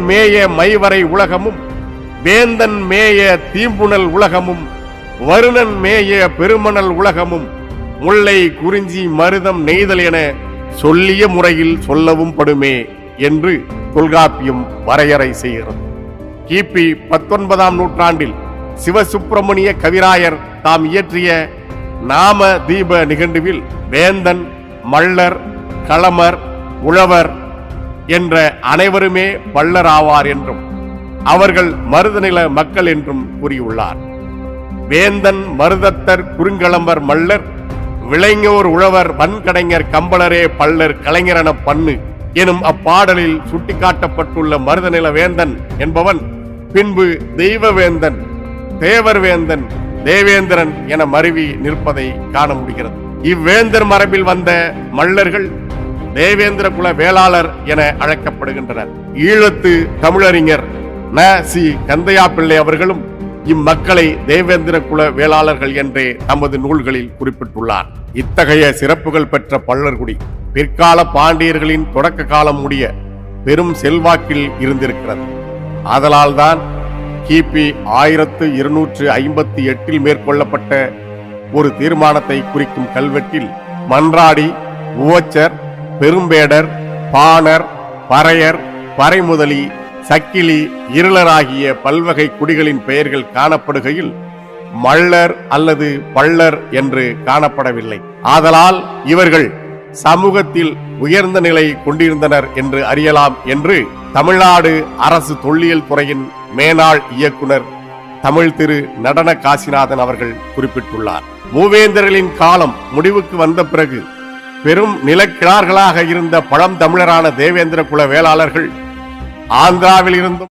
மேய மைவரை உலகமும் வேந்தன் மேய தீம்புணல் உலகமும் வருணன் மேய பெருமணல் உலகமும் முல்லை குறிஞ்சி மருதம் நெய்தல் என சொல்லிய முறையில் சொல்லவும் படுமே என்று தொல்காப்பியம் வரையறை செய்கிறது. கிபி 19ஆம் நூற்றாண்டில் சிவசுப்பிரமணிய கவிராயர் தாம் இயற்றிய நாம தீப நிகண்டுவில் வேந்தன், மள்ளர், களமர், உழவர் என்ற அனைவருமே பள்ளர் ஆவார் என்றும் அவர்கள் மருதநில மக்கள் என்றும் கூறியுள்ளார். வேந்தன், மருதத்தர், குறுங்களம்பர், மள்ளர், விளைஞர், உழவர், வன்கடைஞர், கம்பளரே பள்ளர் கலைஞரென பண்ணு எனும் அப்பாடலில் சுட்டிக்காட்டப்பட்டுள்ள மருதநில வேந்தன் என்பவன் பின்பு தெய்வவேந்தன், தேவர் வேந்தன், தேவேந்திரன் என மருவி நிற்பதை காண முடிகிறது. இவ்வேந்தர் மரபில் வந்த மள்ளர்கள் தேவேந்திர குல வேளாளர் என அழைக்கப்படுகின்றனர். ஈழத்து தமிழறிஞர் ந. சி. கந்தையா பிள்ளை அவர்களும் இம்மக்களை தேவேந்திர குல வேளாளர்கள் என்றே தமது நூல்களில் குறிப்பிட்டுள்ளார். இத்தகைய சிறப்புகள் பெற்ற பள்ளர்குடி பிற்கால பாண்டியர்களின் தொடக்க காலம் முடிய பெரும் செல்வாக்கில் இருந்திருக்கிறது. ஆதலால்தான் கிபி 1258 மேற்கொள்ளப்பட்ட ஒரு தீர்மானத்தை குறிக்கும் கல்வெட்டில் மன்றாடி, உவச்சர், பெரும்பேடர், பாணர், பறையர், பறைமுதலி, சக்கிலி, இருளர் ஆகிய பல்வகை குடிகளின் பெயர்கள் காணப்படுகையில் மள்ளர் அல்லது பள்ளர் என்று காணப்படவில்லை. ஆதலால் இவர்கள் சமூகத்தில் உயர்ந்த நிலை கொண்டிருந்தனர் என்று அறியலாம் என்று தமிழ்நாடு அரசு தொல்லியல் துறையின் மேனாள் இயக்குனர் தமிழ் திரு நடன காசிநாதன் அவர்கள் குறிப்பிட்டுள்ளார். மூவேந்தர்களின் காலம் முடிவுக்கு வந்த பிறகு பெரும் நிலக்கிழார்களாக இருந்த பழம் தமிழரான தேவேந்திர குல வேளாளர்கள் ஆந்திராவில் இருந்தும்